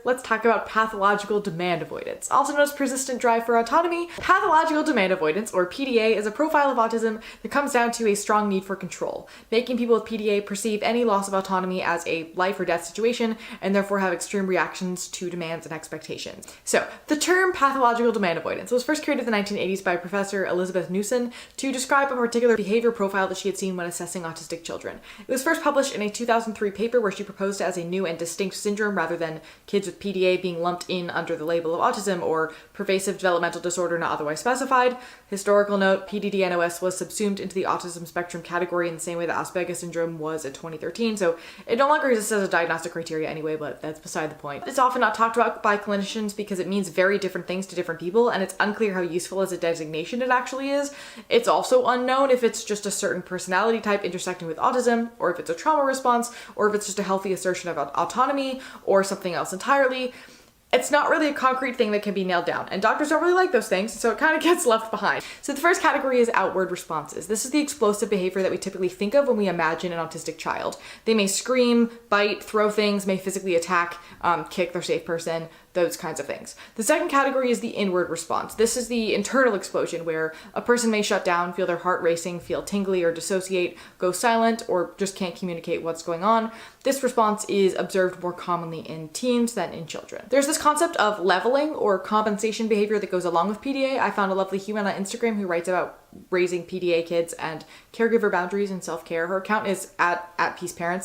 let's talk about pathological demand avoidance, also known as persistent drive for autonomy. Pathological demand avoidance, or PDA, is a profile of autism that comes down to a strong need for control, making people with PDA perceive any loss of autonomy as a life or death situation and therefore have extreme reactions to demands and expectations. So, the term pathological demand avoidance was first created in the 1980s by Professor Elizabeth Newson to describe a particular behavior profile that she had seen when assessing autistic children. It was first published in a 2003 paper where she proposed it as a new and distinct syndrome rather than kids with PDA being lumped in under the label of autism or pervasive developmental disorder not otherwise specified. Historical note, PDD-NOS was subsumed into the autism spectrum category in the same way that Asperger's syndrome was in 2013, so it no longer exists as a diagnostic criteria anyway, but that's beside the point. It's often not talked about by clinicians because it means very different things to different people, and it's unclear how useful as a designation it actually is. It's also unknown if it's just a certain personality type intersecting with autism, or if it's a trauma response, or if it's just a healthy assertion of autonomy, or something else entirely. It's not really a concrete thing that can be nailed down, and doctors don't really like those things, so it kind of gets left behind. So the first category is outward responses. This is the explosive behavior that we typically think of when we imagine an autistic child. They may scream, bite, throw things, may physically attack, kick their safe person, those kinds of things. The second category is the inward response. This is the internal explosion where a person may shut down, feel their heart racing, feel tingly or dissociate, go silent, or just can't communicate what's going on. This response is observed more commonly in teens than in children. There's this concept of leveling or compensation behavior that goes along with PDA. I found a lovely human on Instagram who writes about raising PDA kids and caregiver boundaries and self-care. Her account is at Peace Parents.